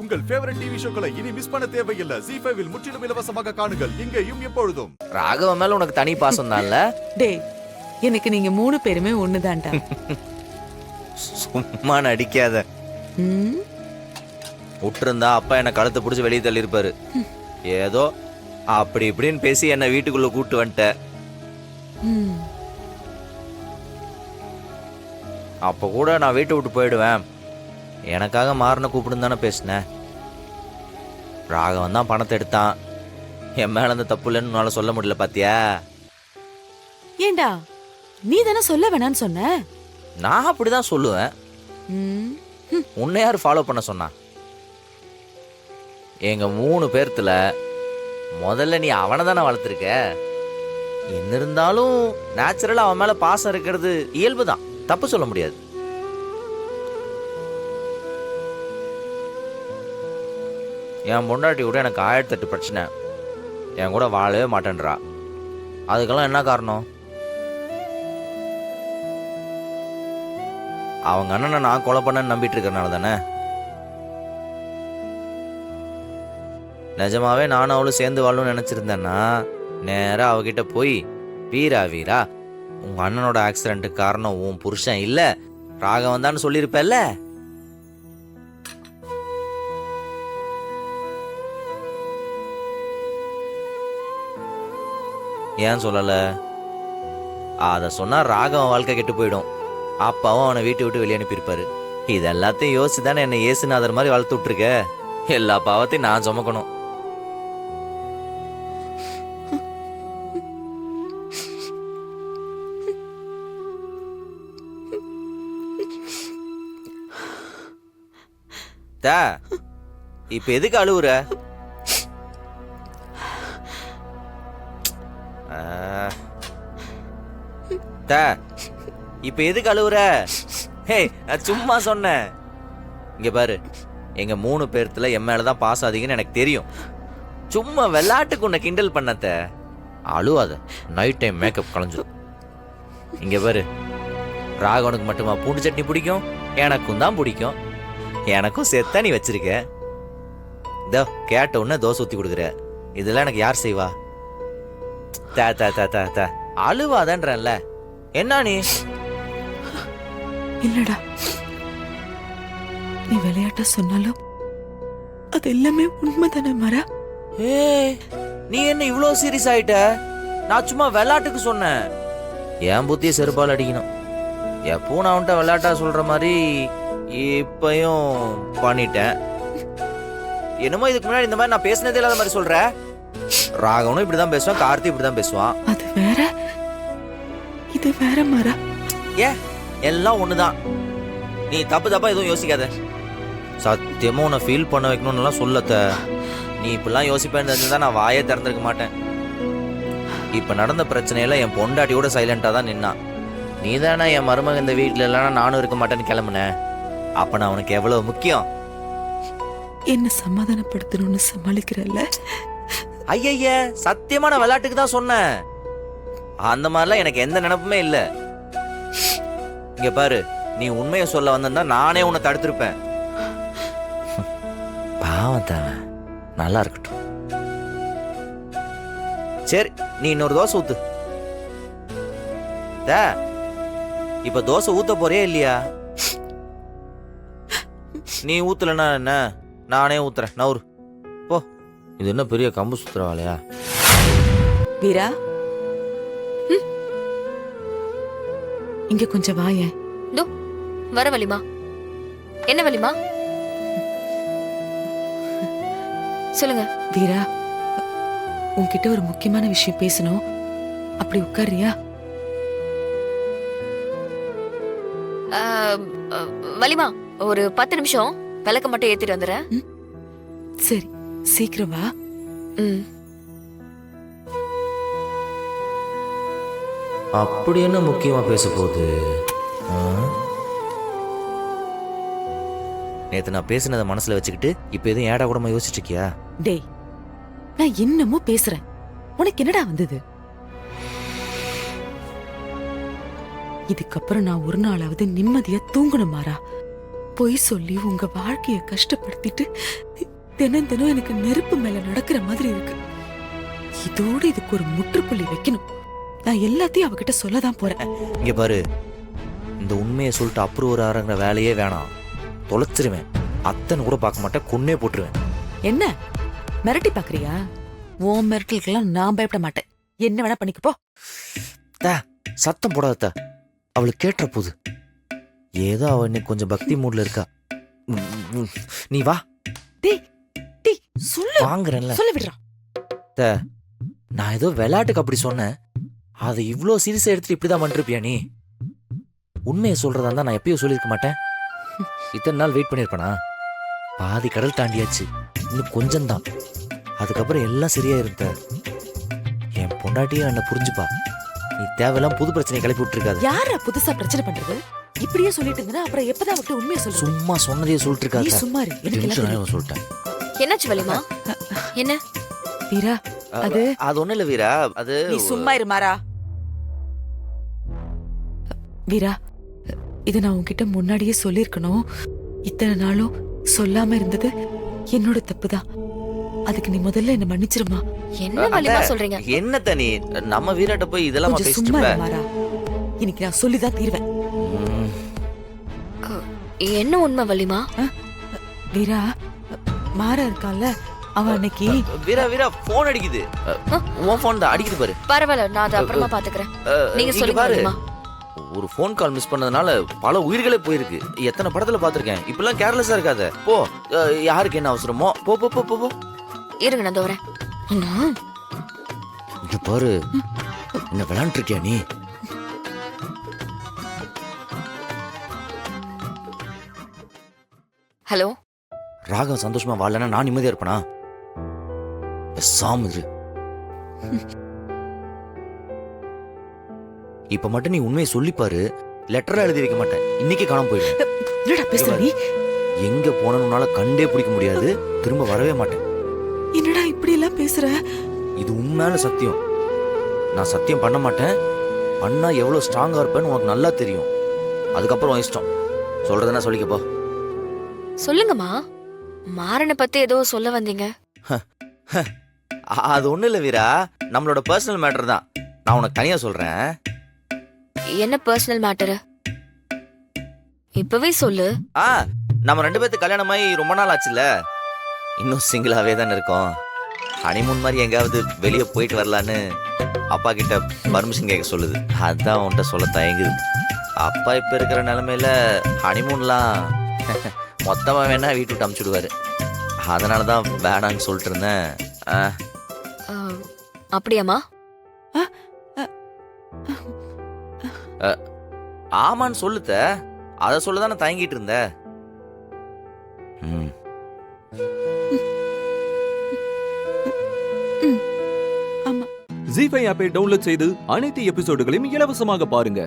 உங்கள் favourite TV ஷோக்களை இனி miss பண்ண தேவையில்லை. ZEE5 இல் முற்றிலும் இலவசமாக காணுங்கள். இங்கேயும் எப்பொழுதும். ராகவ மேல உனக்கு தனி பாசம் தான்ல? டேய், எனக்கு நீங்க 3 பேருமே ஒண்ணுதான்டா. சும்மா நடிக்காத. விட்டுருந்தா அப்பா என்ன கழுத்தை பிடிச்சி வெளியே தள்ளி இருப்பாரு. ஏதோ அப்படி இப்படின்னு பேசி என்ன வீட்டுக்குள்ள கூட்டு வந்துட்ட. அப்ப கூட நான் வீட்டை விட்டு போயிடுவேன், எனக்காக மாறின கூப்பிடுன்னு தானே பேசினேன். ராகவன் தான் பணத்தை எடுத்தான், என் மேல அந்த தப்பு இல்லைன்னு உன்னால சொல்ல முடியல பாத்தியா? ஏண்டா நீ தானே சொல்ல வேணான்னு சொன்ன? நான் அப்படிதான் சொல்லுவேன். உன்னை யாரு ஃபாலோ பண்ண சொன்னா? எங்க 3 பேர்த்துல முதல்ல நீ அவனை தானே வளர்த்துருக்க. என்ன இருந்தாலும் நேச்சுரலா அவன் மேல பாசம் இருக்கிறது இயல்புதான், தப்பு சொல்ல முடியாது. என் பொண்டாட்டி கூட எனக்கு 1008 பிரச்சனை, என் கூட வாழவே மாட்டேன்றா. அதுக்கெல்லாம் என்ன காரணம்? அவங்க அண்ணனை நான் கொலை பண்ணேன்னு நம்பிட்டு இருக்கிறனால தானே. நிஜமாவே நானும் அவளும் சேர்ந்து வாழணும்னு நினைச்சிருந்தேன்னா நேரா அவகிட்ட போய், வீரா வீரா உங்க அண்ணனோட ஆக்சிடென்ட்டுக்கு காரணம் உன் புருஷன் இல்ல ராகவன் தான் சொல்லியிருப்பல்ல. ஏன் சொல்லல? அத சொன்னா ராகவன் வாழ்க்கை கெட்டு போயிடும், அப்பாவும் அவனை வீட்டை விட்டு வெளியே அனுப்பியிருப்பாரு. இது எல்லாத்தையும் யோசிச்சு தானே என்ன ஏசுநாதர் மாதிரி வளர்த்து விட்டுருக்க. எல்லா பாவத்தையும் நான் சுமக்கணும். இப்ப எதுக்கு அழுவுற? இப்ப எதுக்கு அழுவுற? ஹே, சும்மா சொன்னேன். இங்க பாரு, எங்க 3 பேர்த்துல என் மேலதான் பாஸ் அதிகன்னு எனக்கு தெரியும். சும்மா விளையாட்டுக்கு உன்னை கிண்டல் பண்ணத்த. அழுவாத, நைட் டைம் மேக்கப் கலைஞ்சிடும். இங்க பாரு, ராகவனுக்கு மட்டுமா பூண்டு சட்னி பிடிக்கும்? எனக்கும் தான் பிடிக்கும். எனக்கும் செத்தா நீ வச்சிருக்க. இதோ கேட்ட உடனே தோசை ஊத்தி கொடுக்குற. இதெல்லாம் எனக்கு யார் செய்வா? அழுவாதன்றல. என்ன நீ? இல்லடா, நீ விளையாட்ட சொன்னாலும் அது எல்லாமே உண்மைதானே மரா? நீ என்ன இவ்ளோ சீரியஸ் ஆயிட்ட? நான் சும்மா விளையாட்டுக்கு சொன்னேன். என் புத்திய செருப்பால் அடிக்கணும். எப்போ நான் அவன்கிட்ட விளையாட்டா சொல்ற மாதிரி இப்பயும் பண்ணிட்டேன். என்னமோ இதுக்கு முன்னாடி இந்த மாதிரி நான் பேசினதே இல்லாத மாதிரி சொல்ற. ராகவனும் இப்படிதான் பேசுவான், கார்த்தி இப்படிதான் பேசுவான். அது வேற, இது வேற மரா. எல்லாம் ஒண்ணுதான். நீ தப்பு தப்பா எதுவும் யோசிக்காத. சத்தியமா உன்னை ஃபீல் பண்ண வைக்கணும்னு சொல்லத்த. நீ இப்பெல்லாம் யோசிப்பேன்னு தெரிஞ்சுதான் நான் வாயே திறந்திருக்க மாட்டேன். இப்ப நடந்த பிரச்சனையில என் பொண்டாட்டியோட சைலண்டா தான் நின்னான். நீ தானே என் மருமக இந்த வீட்டுல இல்லைன்னா நானும் இருக்க மாட்டேன்னு கிளம்புனேன். அப்ப நான் உனக்கு எவ்வளவு முக்கியம். என்ன சமாதானப்படுத்தணும்னு சமாளிக்கிறல்ல. ஐய, சத்தியமா நான் விளையாட்டுக்கு தான் சொன்னேன். அந்த மாதிரிலாம் எனக்கு எந்த நினைப்புமே இல்ல. இங்க பாரு, நீ உண்மையை சொல்ல வந்தா நானே உன்னை தடுத்திருப்பேன். பாவம் தான், நல்லா இருக்கட்டும். சரி, நீ இன்னொரு தோசை ஊத்து. இப்ப தோசை ஊத்த போறே இல்லையா? நீ ஊத்தலன்னா என்ன, நானே ஊத்துறேன். நவுறு போ. இது என்ன பெரிய கம்பு சுத்துற வேலையா? வீரா, இங்க கொஞ்சம் வாயேன். வர வலிமா. என்ன வலிமா? சொல்லுங்க. வீரா, உன்கிட்ட ஒரு முக்கியமான விஷயம் பேசணும். அப்படி உட்காரியா? வலிமா, ஒரு 10 நிமிஷம் விளக்க மட்டும் ஏத்திட்டு வந்துடுறேன். சரி, சீக்கிரம் வா. அப்படி என்ன முக்கியமா பேச போகுது? நேத்து நான் பேசினதை மனசுல வச்சுக்கிட்டு இப்ப எதுவும் ஏடா கூடமா யோசிச்சுட்டு இருக்கியா? டேய், நான் இன்னமும் பேசுறேன். உனக்கு என்னடா வந்தது? இதுக்கப்புறம் நான் ஒரு நாளாவது நிம்மதியா தூங்கணும் மாறா. பொய் சொல்லி உங்க வாழ்க்கைய கஷ்டப்படுத்திட்டு தினம் தினம் எனக்கு நெருப்பு மேல நடக்கிற மாதிரி இருக்கு. இதோட இதுக்கு ஒரு முற்றுப்புள்ளி வைக்கணும். நான் எல்லாத்தையும் அவகிட்ட சொல்லதான் போறேன். இங்க பாரு, இந்த உண்மையை சொல்லிட்டு அப்ரூவர் ஆறங்கிற வேலையே வேணாம். தொலைச்சிருவேன். அத்தனை கூட பார்க்க மாட்டேன், கொன்னே போட்டுருவேன். என்ன மிரட்டி பாக்குறியா? உன் மிரட்டலுக்கெல்லாம் நான் பயப்பட மாட்டேன். என்ன வேணா பண்ணிக்க போ. சத்தம் போடாத, அவளுக்கு கேட்டுற போது. ஏதோ அவ இன்னைக்கு கொஞ்சம் பக்தி மூட்ல இருக்கா. நீ வா. டேய் டேய் சொல்லு. வாங்குறேன்ல. சொல்ல விடுறா. நான் ஏதோ விளையாட்டுக்கு அப்படி சொன்னேன். அதை இவ்ளோ சீரியஸா எடுத்துட்டு இப்படிதான் பண்ணிருப்பியா நீ? உண்மையை சொல்றதா இருந்தா நான் எப்பயோ சொல்லியிருக்க மாட்டேன். இத்தனை நாள் வெயிட் பண்ணிருப்பேனா? பாதி கடல் தாண்டியாச்சு, இன்னும் கொஞ்சம் தான். அதுக்கப்புறம் எல்லாம் சரியா இருந்த. என் பொண்டாட்டியும் என்ன புரிஞ்சுப்பா. நீ தேவையெல்லாம் புது பிரச்சனை கிளப்பி விட்டுருக்காது. யாரா புதுசா பிரச்சனை பண்றது? இப்படியே சொல்லிட்டு இருந்தா அப்புறம் எப்பதான் அவகிட்ட உண்மையை சொல்றது? சும்மா சொன்னதே சொல்லிட்டு நீ இருக்காது. சும்மா இரு. எனக்கு எல்லாம் தெரியும். சொல்லிட்டேன். என்னாச்சு வலிமா? என்ன? வீரா, அது அது ஒண்ணு இல்ல வீரா. அது நீ சும்மா இரு மாறா. வீரா, இது நான் உன்கிட்ட முன்னாடியே சொல்லிருக்கணும். இத்தனை நாளும் சொல்லாம இருந்தது என்னோட தப்புதான். அதுக்கு நீ முதல்ல என்ன மன்னிச்சிருமா. என்ன வலிமா சொல்றீங்க? என்ன தனி நம்ம வீராட்ட போய் இதெல்லாம் கொஞ்சம் பேசிட்டு சும்மா இருப்ப? இரு மாறா. இன்னைக்கு நான் சொல்லிதான் தீர்வேன். என்ன உண்மை வலிமா? வீரா, மாறா இருக்கான்ல, அவன் அன்னைக்கு வீரா வீரா போன் அடிக்குது. உன் போன் தான் அடிக்குது பாரு. பரவாயில்ல, நான் அதை அப்புறமா பாத்துக்கிறேன். நீங்க இங்க சொல்லுங்க பாரு. வலிமா. ஒரு போன் கால் மிஸ் பண்ணதுனால பல உயிர்களே போயிருக்கு. எத்தனை படத்துல பாத்திருக்கேன். இப்பெல்லாம் கேர்லெஸ்ஸா இருக்காத. போ, யாருக்கு என்ன அவசரமோ போ போ போ போ. இருங்க, நான் வரேன். இங்க பாரு, என்ன விளையாண்டு இருக்கியா நீ? ஹலோ. ராகவன் சந்தோஷமா வாழலன்னா நான் நிம்மதியா இருப்பேனா? சாமு. இப்ப மட்டும் நீ உண்மையை சொல்லிப்பாரு. லெட்டரா எழுதி வைக்க மாட்டேன். இன்னைக்கு காணாம போயிடு. என்னடா பேசுற நீ? எங்க போனனுனால கண்டே பிடிக்க முடியாது. திரும்ப வரவே மாட்டேன். என்னடா இப்படி எல்லாம் பேசுற? இது உண்மையான சத்தியம். நான் சத்தியம் பண்ண மாட்டேன். பண்ணா எவ்வளவு ஸ்ட்ராங்கா இருப்பேன்னு உனக்கு நல்லா தெரியும். அதுக்கப்புறம் உன் இஷ்டம். சொல்றதுன்னா சொல்லிக்க போ. சொல்லுங்கம்மா. மாறனை பத்தி ஏதோ சொல்ல வந்தீங்க. அது ஒண்ணு இல்ல வீரா, நம்மளோட பர்சனல் மேட்டர் தான். நான் உனக்கு தனியா சொல்றேன். என்ன பர்சனல் மேட்டர்? இப்பவே சொல்லு. நம்ம ரெண்டு பேருக்கு கல்யாணமாயி ரொம்ப நாள் ஆச்சுல்ல. இன்னும் சிங்கிளாவே தானே இருக்கோம். ஹனிமூன் மாதிரி எங்காவது வெளியே போயிட்டு வரலான்னு அப்பா கிட்ட பர்மிஷன் கேட்க சொல்லுது. அதான் உன்கிட்ட சொல்ல தயங்குது. அப்பா இப்ப இருக்கிற நிலைமையில ஹனிமூன்லாம் மொத்தமா வேணா வீட்டு விட்டு அமுச்சுடுவாரு. அதனாலதான் வேணான்னு சொல்லிட்டு இருந்தேன். அப்படியாம்மா? ஆமான்னு சொல்லுத்த. அத சொல்லதானே தயங்கிட்டு இருந்த. ஜீ5 ஆப்பை டவுன்லோட் செய்து அனைத்து எபிசோடுகளையும் இலவசமாக பாருங்க.